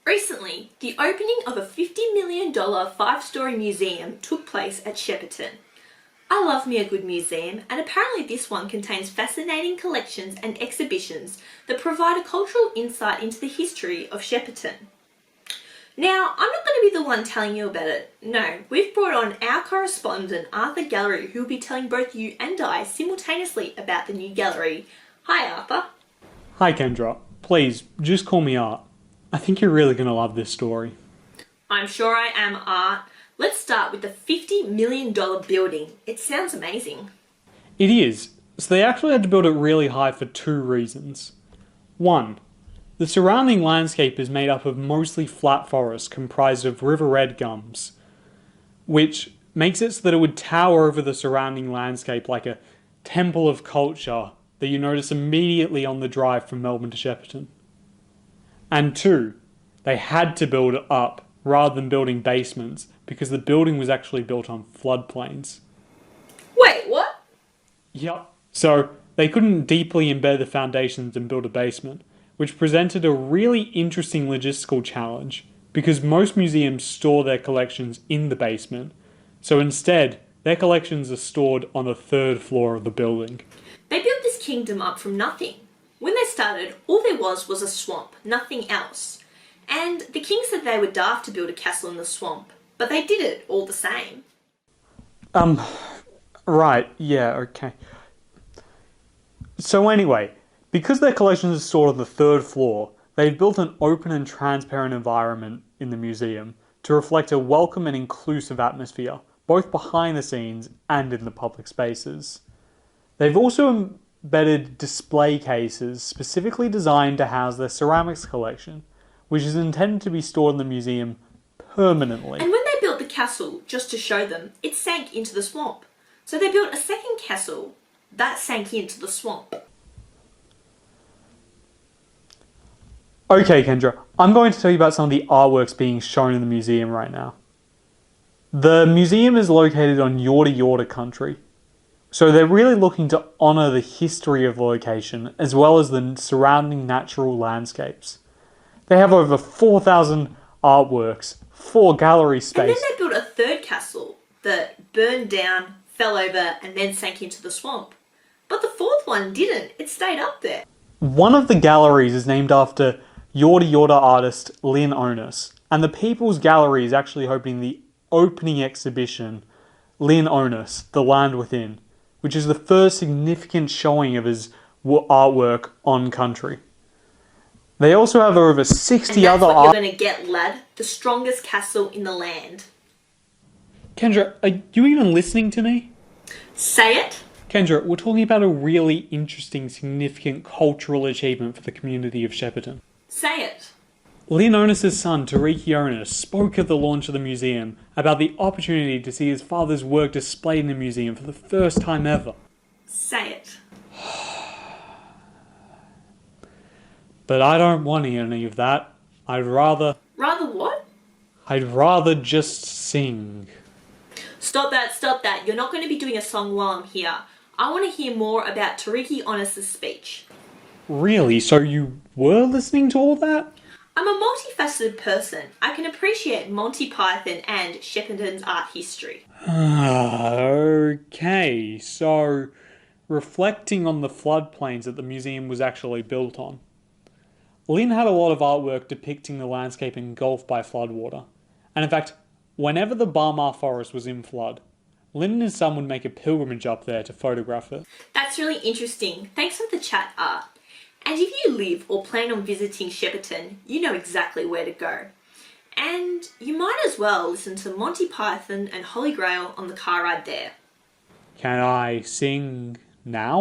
Recently, the opening of a $50 million five-storey museum took place at Shepperton. I love me a good museum, and apparently this one contains fascinating collections and exhibitions that provide a cultural insight into the history of Shepperton. Now, I'm not going to be the one telling you about it. No, we've brought on our correspondent Arthur Galry, who will be telling both you and I simultaneously about the new gallery. Hi Arthur. Hi Kendra. Please, just call me Art. I think you're really going to love this story. I'm sure I am, Art. Let's start with the $50 million building. It sounds amazing. It is. So they actually had to build it really high for two reasons. One, the surrounding landscape is made up of mostly flat forest comprised of river red gums, which makes it so that it would tower over the surrounding landscape like a temple of culture that you notice immediately on the drive from Melbourne to Shepparton. And two, they had to build it up rather than building basements because the building was actually built on floodplains. Wait, what? Yep. So they couldn't deeply embed the foundations and build a basement, which presented a really interesting logistical challenge because most museums store their collections in the basement. So instead, their collections are stored on the third floor of the building. They built this kingdom up from nothing. When they started, all there was a swamp, nothing else. And the king said they were daft to build a castle in the swamp, but they did it all the same. Right, yeah, okay. So anyway, because their collections are stored on the third floor, they've built an open and transparent environment in the museum to reflect a welcome and inclusive atmosphere, both behind the scenes and in the public spaces. They've also embedded display cases specifically designed to house their ceramics collection, which is intended to be stored in the museum permanently. And when they built the castle, just to show them, it sank into the swamp. So they built a second castle that sank into the swamp. Okay, Kendra, I'm going to tell you about some of the artworks being shown in the museum right now. The museum is located on Yorta Yorta country, so they're really looking to honour the history of the location as well as the surrounding natural landscapes. They have over 4,000 artworks, 4 gallery space. And then they built a third castle that burned down, fell over, and then sank into the swamp. But the fourth one didn't. It stayed up there. One of the galleries is named after Yorta Yorta artist Lynn Onus, and the People's Gallery is actually hosting the opening exhibition, Lynn Onus, The Land Within, which is the first significant showing of his artwork on country. They also have over 60 other And that's what you're going to get, lad. The strongest castle in the land. Kendra, are you even listening to me? Say it. Kendra, we're talking about a really interesting, significant cultural achievement for the community of Shepparton. Say it. Lynn Onus' son, Tariki Onus, spoke at the launch of the museum about the opportunity to see his father's work displayed in the museum for the first time ever. Say it. But I don't want any of that. I'd rather... Rather what? I'd rather just sing. Stop that. You're not going to be doing a song while I'm here. I want to hear more about Tariki Onus' speech. Really? So you were listening to all that? I'm a multifaceted person. I can appreciate Monty Python and Shepparton's art history. Okay, so reflecting on the floodplains that the museum was actually built on. Lynn had a lot of artwork depicting the landscape engulfed by floodwater. And in fact, whenever the Barmah forest was in flood, Lynn and his son would make a pilgrimage up there to photograph it. That's really interesting. Thanks for the chat, Art. And if you live or plan on visiting Shepparton, you know exactly where to go. And you might as well listen to Monty Python and Holy Grail on the car ride there. Can I sing now?